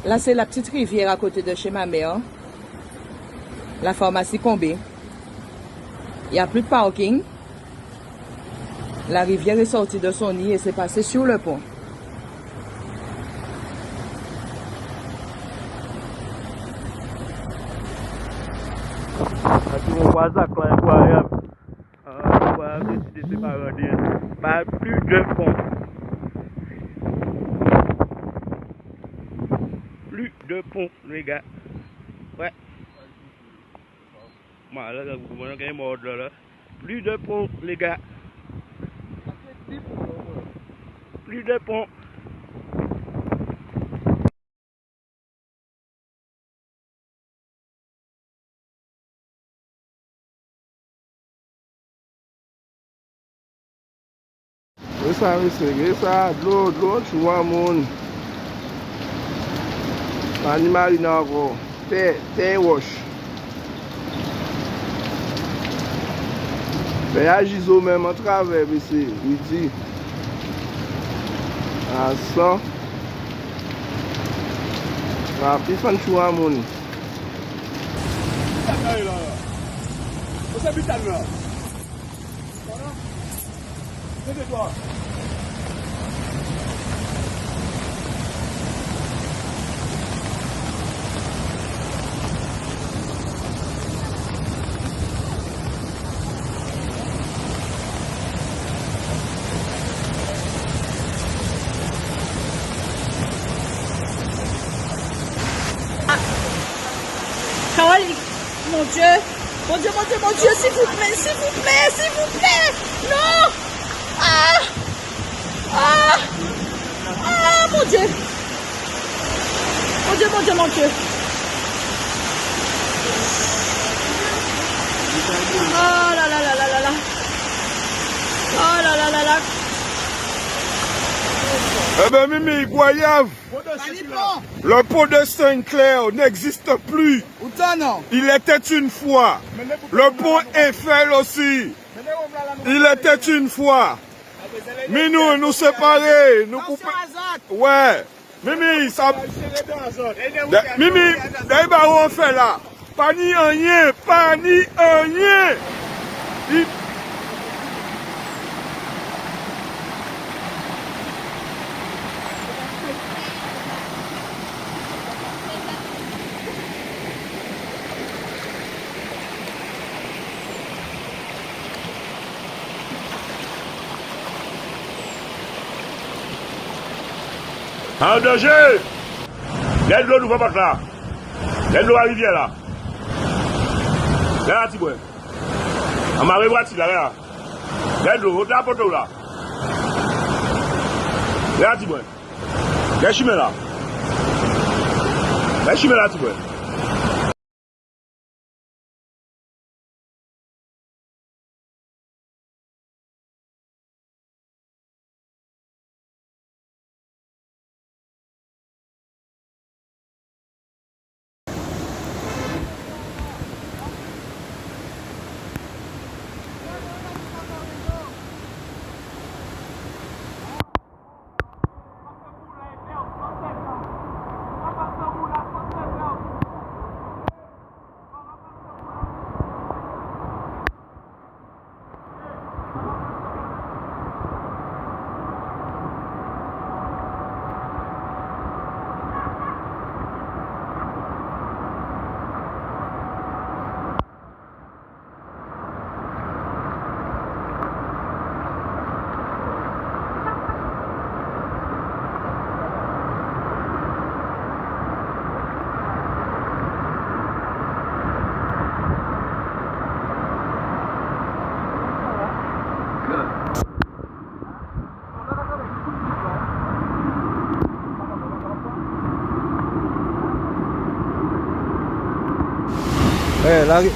Là, c'est la petite rivière à côté de chez ma mère. La pharmacie Combé. Il n'y a plus de parking. La rivière est sortie de son nid et s'est passée sur le pont. On voit ça quand incroyable. On va décider de séparer. Pas plus de pont. Plus de pont, les gars. Ouais. Là, vous comprenez mort là. Plus de pont, les gars. Plus de pont. Essa, de l'eau, tu vois, mon. Animal, il n'a pas. T'es wash. Mais agis même en travers, ici, il dit. À ça. Puis, fan, tu vois, mon. Carole, mon Dieu, mon Dieu, mon Dieu, mon Dieu, s'il vous plaît, s'il vous plaît, s'il vous plaît. Non. Ah. Ah. Ah, mon Dieu. Mon Dieu, mon Dieu, mon Dieu. Oh là là là là là là. Oh là là là là. Eh ben, Mimi, Goyave, le pont de Saint-Clair n'existe plus. Il était une fois. Le pont Eiffel aussi. Il était une fois. Mais nous séparer, nous couper. Ouais. Mimi, ça. Mimi, d'ailleurs, on fait là. Pas ni rien, pas ni rien. En danger! Il y a de l'eau, nous va pas là. Il y a de l'eau à la rivière là. Là, tu vois. On m'a révoiti là. Il y a de l'eau, au poteau là. Là, tu vois. Il y a chemin là. Il y a chemin là, tu vois.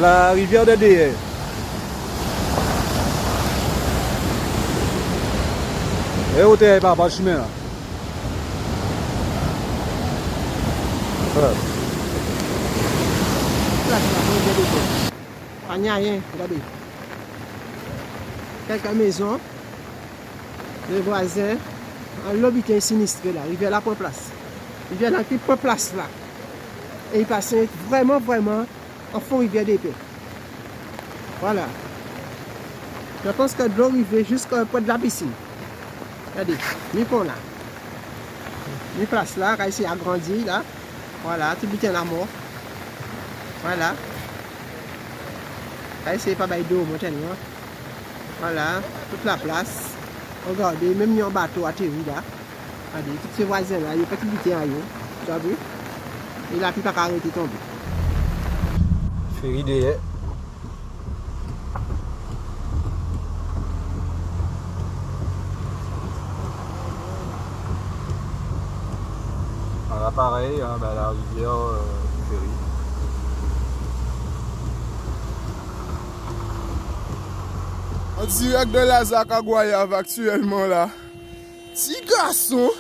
La rivière de Déhé. Et où t'es par le chemin là? Il n'y a rien, regardez. Quelques maisons, les voisins, un lobby qui est sinistré là, rivière là pour place. Il vient dans cette place là. Et il passe vraiment, vraiment en fond rivière d'épée. Voilà. Je pense que l'eau arrive jusqu'au point de la piscine. Regardez, mi pont là. Mi place là, quand il a grandi là. Voilà, tout butin la mort. Voilà. Là, c'est pas d'eau maintenant. Voilà, toute la place. Regardez, même il y a un bateau atterri là. Regardez, tous ces voisins là, il y a pas de butin à eux. Tu as vu? Et là, tout a arrêté de tomber. Ferry derrière. Voilà, pareil, hein, bah, la rivière Ferry. En direct de la Zakagoyav actuellement là. Petit garçon.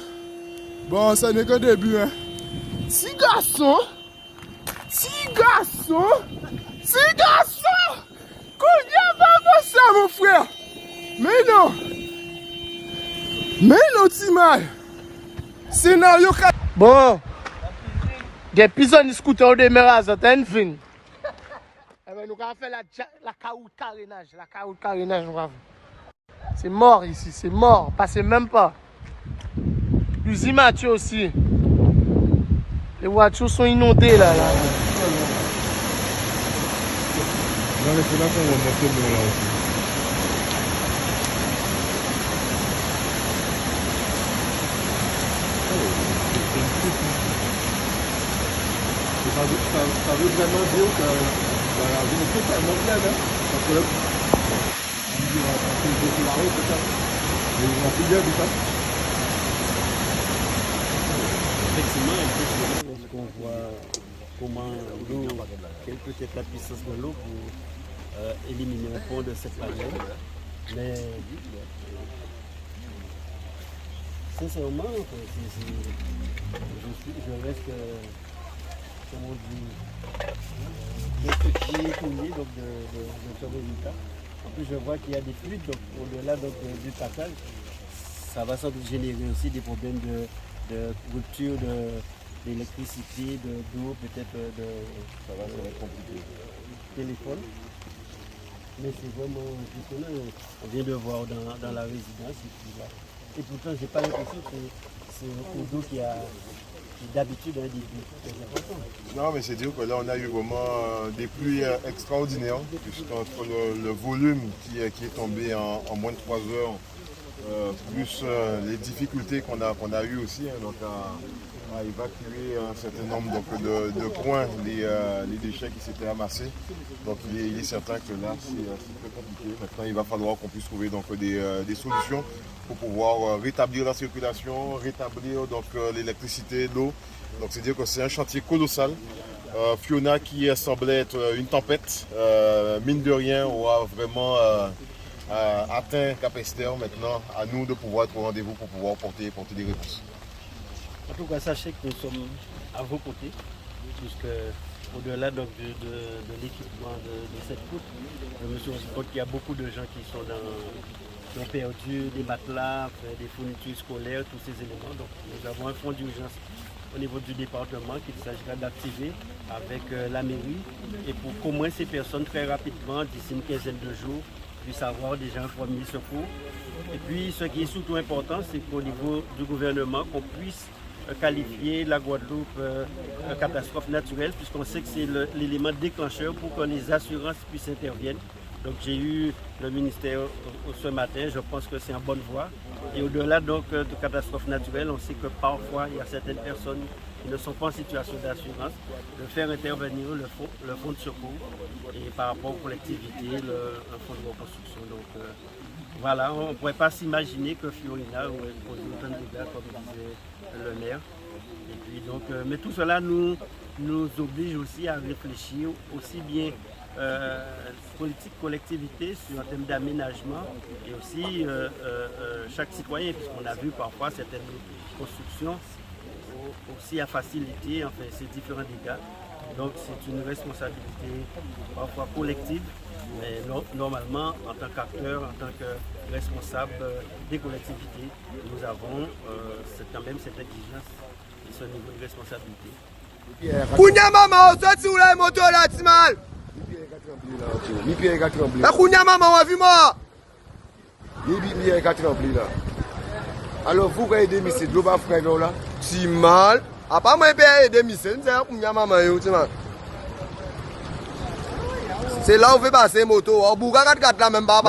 Bon, ça n'est que le début. Hein. Petit garçon. Petit garçon. Petit garçon. Combien va ça, mon frère? Mais non. Mais non, Timal. Scénario 4. Bon, des pisons scooter de Meraz, t'as une fin. Nous allons faire la caoute carénage. La caoute carénage, c'est mort ici, c'est mort. Passez même pas. Plus immature aussi. Les voitures sont inondées là. Non, mais c'est là qu'on va monter le là aussi. Ça veut vraiment dire que la vie est totalement pleine, hein? Parce que là, il va passer beaucoup la route, c'est ça? Il va plus bien, tout ça. Effectivement, lorsqu'on voit comment l'eau, quelle peut être la puissance de l'eau pour éliminer un pont de cette manière. Mais sincèrement, je reste, comment on dit, étonné donc de ce résultat. En plus, je vois qu'il y a des fuites, donc au-delà du passage, ça va sans doute générer aussi des problèmes de rupture d'électricité, d'eau, peut-être ça va être compliqué. Téléphone. Mais c'est vraiment impressionnant. On vient de voir dans la résidence. Et pourtant, je n'ai pas l'impression que c'est un cours d'eau qui d'habitude un des plus importants. Non, mais c'est dire que là, on a eu vraiment des pluies extraordinaires, puisqu'entre le volume qui est tombé en moins de 3 heures, plus les difficultés qu'on a eues aussi, hein, donc à évacuer un certain nombre de points, les déchets qui s'étaient amassés. Donc il est certain que là, c'est très compliqué. Maintenant, il va falloir qu'on puisse trouver donc, des solutions pour pouvoir rétablir la circulation, rétablir donc l'électricité, l'eau. Donc c'est dire que c'est un chantier colossal. Fiona qui semblait être une tempête, mine de rien, aura vraiment atteint Cap Esther. Maintenant, à nous de pouvoir être au rendez-vous pour pouvoir porter des réponses. En tout cas, sachez que nous sommes à vos côtés, puisque au-delà de l'équipement de cette route, je me suis rendu compte qu'il y a beaucoup de gens qui ont perdu des matelas, des fournitures scolaires, tous ces éléments. Donc nous avons un fonds d'urgence au niveau du département qu'il s'agira d'activer avec la mairie et pour qu'au moins ces personnes très rapidement, d'ici une quinzaine de jours, puissent avoir déjà un premier secours. Et puis ce qui est surtout important, c'est qu'au niveau du gouvernement, qu'on puisse qualifier la Guadeloupe catastrophe naturelle, puisqu'on sait que c'est l'élément déclencheur pour que les assurances puissent intervenir. Donc j'ai eu le ministère ce matin, je pense que c'est en bonne voie. Et au-delà donc de catastrophes naturelles, on sait que parfois il y a certaines personnes qui ne sont pas en situation d'assurance, de faire intervenir le fonds de secours et par rapport aux collectivités, un fonds de reconstruction. Donc voilà, on ne pourrait pas s'imaginer que Fiorina aurait posé autant de dégâts comme disait le maire. Et puis donc, mais tout cela nous oblige aussi à réfléchir aussi bien politique collectivité sur un thème d'aménagement et aussi chaque citoyen, puisqu'on a vu parfois certaines constructions aussi à faciliter enfin, ces différents dégâts. Donc c'est une responsabilité parfois collective, mais normalement en tant qu'acteur, en tant que responsable des collectivités, nous avons quand même cette exigence c'est un niveau de responsabilité. Kounya maman, on sorti où la moto là, Timal? Mi pied est tremblé. La Kounya maman, on a vu moi? Mi pied est tremblé là. Alors, vous avez aidé monsieur, vous pas frère là? Timal. A pas moi payer aider monsieur, c'est Kounya maman yo, Timal. C'est là où on fait passer moto. On bouge 4x4 là même pas.